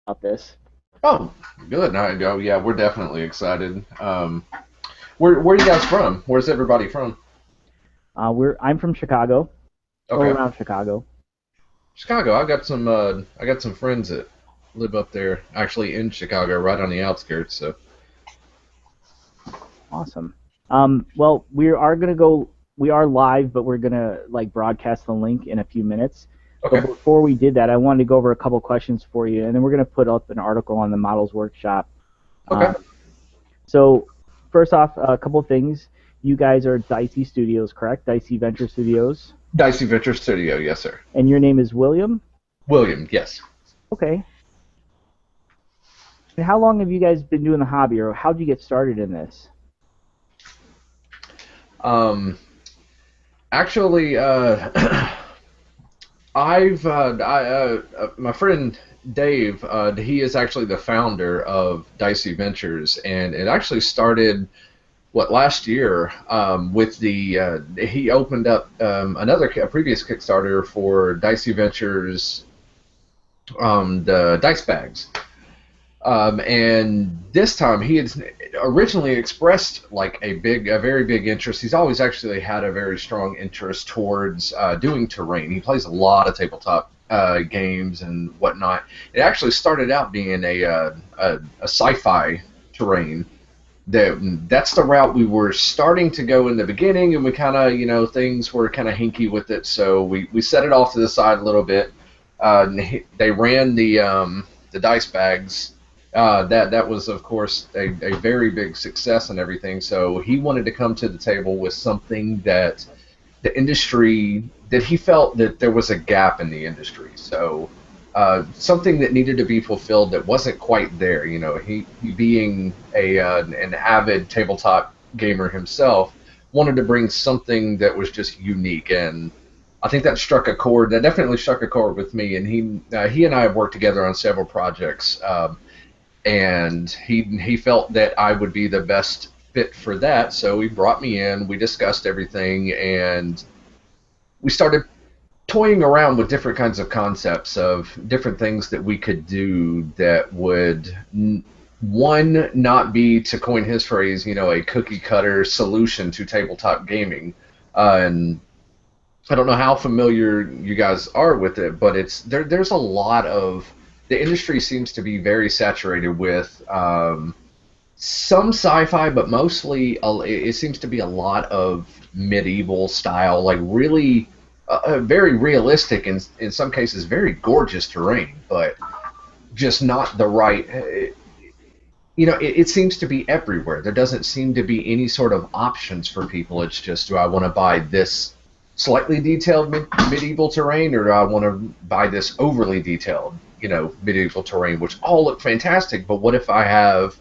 about this. Oh, good. Yeah, we're definitely excited. Where are you guys from? Where's everybody from? I'm from Chicago, or Okay, around Chicago. Chicago. I got some friends that live up there, actually in Chicago, right on the outskirts. So Awesome. Well, we are gonna go. We are live, but we're gonna like broadcast the link in a few minutes. But okay, before we did that, I wanted to go over a couple questions for you, and then we're gonna put up an article on the Models Workshop. okay. Um, so first off, a couple things. You guys are Dicey Studios, correct? Dicey Venture Studios, Dicey Venture Studio, yes, sir. and your name is William. William, yes. Okay. And how long have you guys been doing the hobby, or how did you get started in this? Um, actually, my friend Dave, he is actually the founder of Dicey Ventures, and it actually started last year with the he opened up a previous Kickstarter for Dicey Ventures, the dice bags. And this time he had originally expressed like a very big interest. He's always actually had a very strong interest towards doing terrain. He plays a lot of tabletop games and whatnot. It actually started out being a sci-fi terrain. That's the route we were starting to go in the beginning, and we kind of, things were kind of hinky with it, so we set it off to the side a little bit. They ran the dice bags. That was, of course, a very big success and everything. So he wanted to come to the table with something that the industry that he felt that there was a gap in the industry. So something that needed to be fulfilled that wasn't quite there. He being an avid tabletop gamer himself, wanted to bring something that was just unique, and I think that struck a chord. That definitely struck a chord with me. And he and I have worked together on several projects, and he felt that I would be the best fit for that. So he brought me in. We discussed everything, and we started toying around with different kinds of concepts of different things that we could do that would one not be, to coin his phrase, a cookie cutter solution to tabletop gaming. And I don't know how familiar you guys are with it, but there's a lot of the industry seems to be very saturated with some sci-fi, but mostly it seems to be a lot of medieval style, like really very realistic and in some cases very gorgeous terrain, but just not the right. It seems to be everywhere. There doesn't seem to be any sort of options for people. It's just, do I want to buy this slightly detailed medieval terrain, or do I want to buy this overly detailed, medieval terrain, which all look fantastic, but what if I have,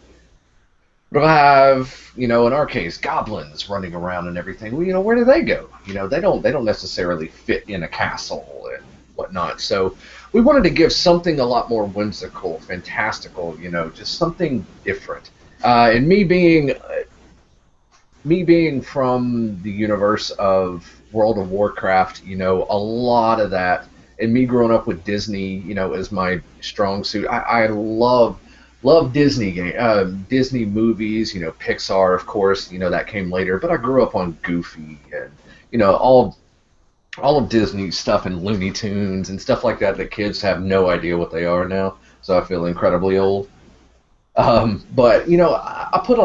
in our case, goblins running around and everything? Well, where do they go? They don't necessarily fit in a castle and whatnot. So we wanted to give something a lot more whimsical, fantastical, just something different. And me being from the universe of World of Warcraft, a lot of that, and me growing up with Disney, as my strong suit. I love Disney movies, Pixar, of course, that came later. But I grew up on Goofy and all of Disney stuff and Looney Tunes and stuff like that. The kids have no idea what they are now, so I feel incredibly old. But I put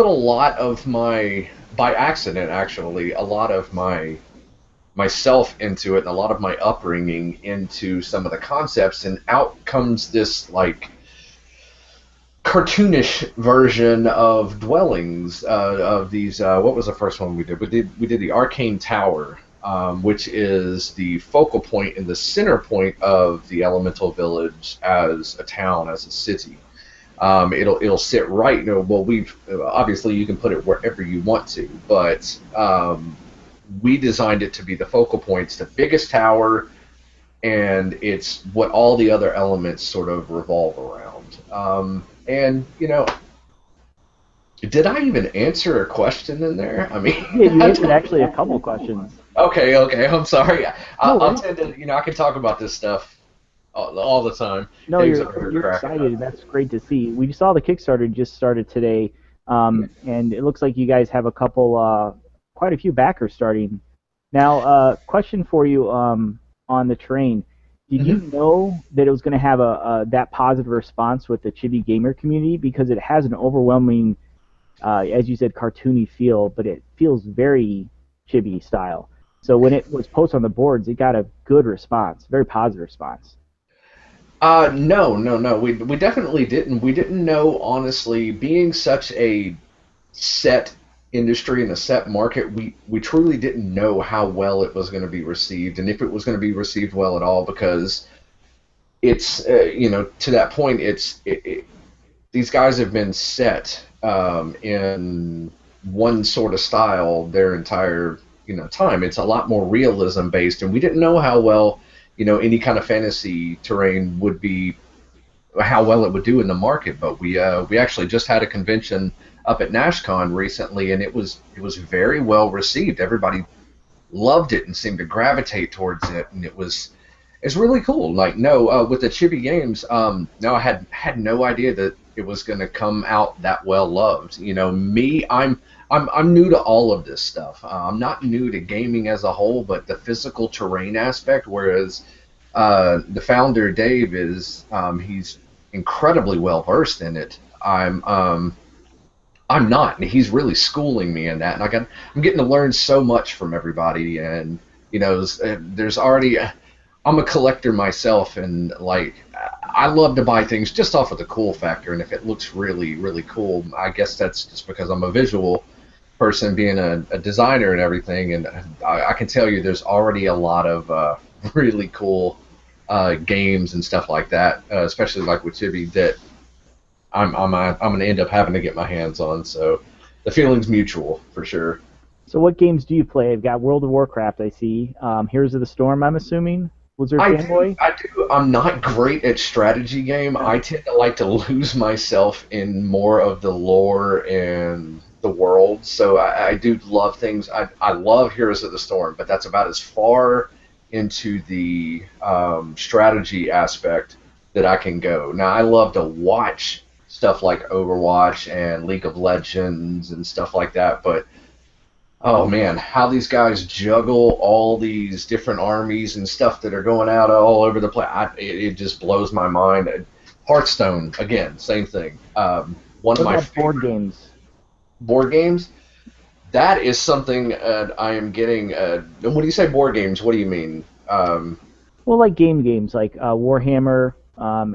a lot of my, by accident actually, a lot of myself into it, and a lot of my upbringing into some of the concepts, and out comes this like cartoonish version of dwellings, of these. What was the first one we did? We did the Arcane Tower, which is the focal point and the center point of the Elemental Village as a town, as a city. It'll sit right. Well, we've obviously you can put it wherever you want to, but we designed it to be the focal point. It's the biggest tower, and it's what all the other elements sort of revolve around. And did I even answer a question in there? I mean, Yeah, you I answered don't. actually a couple questions. Okay, okay. I'm sorry. No I'll worries. tend to, I can talk about this stuff all the time. No, Dave's you're over here you're cracking excited, up. and that's great to see. We saw the Kickstarter just started today, and it looks like you guys have a couple, quite a few backers starting. Now, question for you, on the train. Did you Hmm. know that it was going to have a that positive response with the Chibi gamer community? Because it has an overwhelming, as you said, cartoony feel, but it feels very Chibi style. So when it was posted on the boards, it got a good response, very positive response. No, no, no. We definitely didn't. We didn't know, honestly, being such a set industry and a set market, we truly didn't know how well it was going to be received and if it was going to be received well at all because it's to that point these guys have been set in one sort of style their entire time. It's a lot more realism based, and we didn't know how well any kind of fantasy terrain would be, how well it would do in the market. But we actually just had a convention up at NashCon recently, and it was very well received. Everybody loved it and seemed to gravitate towards it, and it's really cool. Like, no, with the Chibi games, no, I had no idea that it was going to come out that well loved. Me, I'm new to all of this stuff. I'm not new to gaming as a whole, but the physical terrain aspect. Whereas the founder Dave he's incredibly well versed in it. I'm not, and he's really schooling me in that. And I'm getting to learn so much from everybody. And there's already I'm a collector myself, and like I love to buy things just off of the cool factor. And if it looks really, really cool, I guess that's just because I'm a visual person, being a designer and everything. And I can tell you, there's already a lot of really cool games and stuff like that, especially like with Chibi, that I'm gonna end up having to get my hands on. So the feeling's mutual for sure. So what games do you play? I've got World of Warcraft, I see. Heroes of the Storm, I'm assuming. Blizzard I do, fanboy? I do. I'm not great at strategy game. Yeah. I tend to like to lose myself in more of the lore and the world. So I do love things. I love Heroes of the Storm, but that's about as far into the strategy aspect that I can go. Now I love to watch stuff like Overwatch and League of Legends and stuff like that, but oh man, how these guys juggle all these different armies and stuff that are going out all over the place. It just blows my mind. Hearthstone, again, same thing. One of What my about board favorite games? board games. That is something I am getting. When you say board games, what do you mean? Well, like games, like Warhammer,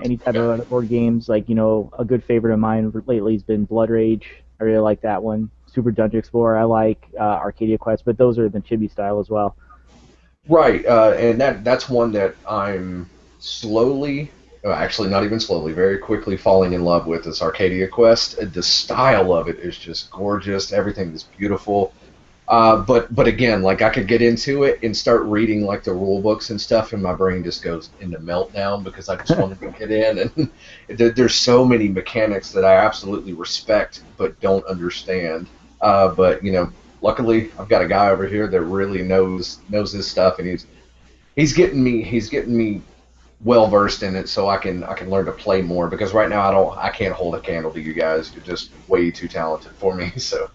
any type Okay. of other board games. Like, a good favorite of mine lately has been Blood Rage. I really like that one. Super Dungeon Explorer, I like Arcadia Quest, but those are the chibi style as well. Right, and that's one that I'm slowly, actually not even slowly, very quickly falling in love with. Is Arcadia Quest. The style of it is just gorgeous. Everything is beautiful. But again, like I could get into it and start reading like the rule books and stuff, and my brain just goes into meltdown because I just wanted to get in. And there's so many mechanics that I absolutely respect but don't understand. But luckily I've got a guy over here that really knows his stuff, and he's getting me well versed in it, so I can learn to play more. Because right now I can't hold a candle to you guys. You're just way too talented for me. So.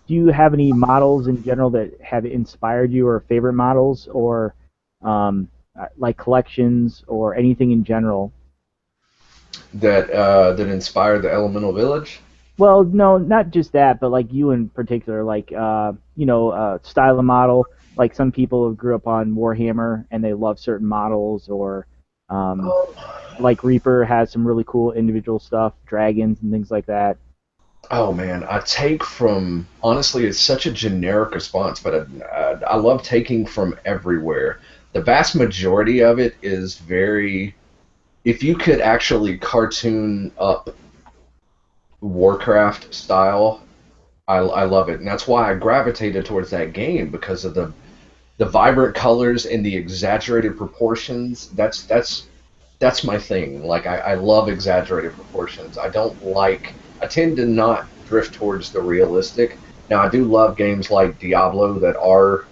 Do you have any models in general that have inspired you, or favorite models, or like collections, or anything in general? That inspired the Elemental Village. Well, no, not just that, but like you in particular, like style of model. Like some people grew up on Warhammer and they love certain models, or um, like Reaper has some really cool individual stuff, dragons and things like that. Oh man, I take from, honestly, it's such a generic response, but I love taking from everywhere. The vast majority of it is very. If you could actually cartoon up Warcraft style, I love it, and that's why I gravitated towards that game because of the vibrant colors and the exaggerated proportions. That's my thing. Like I love exaggerated proportions. I tend to not drift towards the realistic. Now I do love games like Diablo that are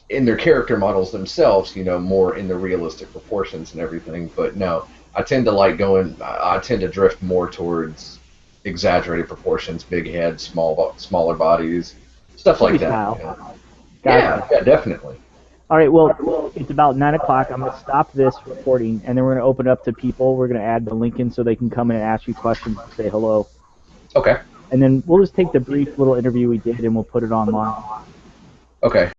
in their character models themselves, more in the realistic proportions and everything. But no, I tend to like going. I tend to drift more towards exaggerated proportions, big heads, smaller bodies, stuff like Chibi that. style. Yeah, Gotcha. yeah, definitely. All right, well, it's about 9 o'clock. I'm going to stop this recording, and then we're going to open it up to people. We're going to add the link in so they can come in and ask you questions and say hello. Okay, And then we'll just take the brief little interview we did, and we'll put it online. okay.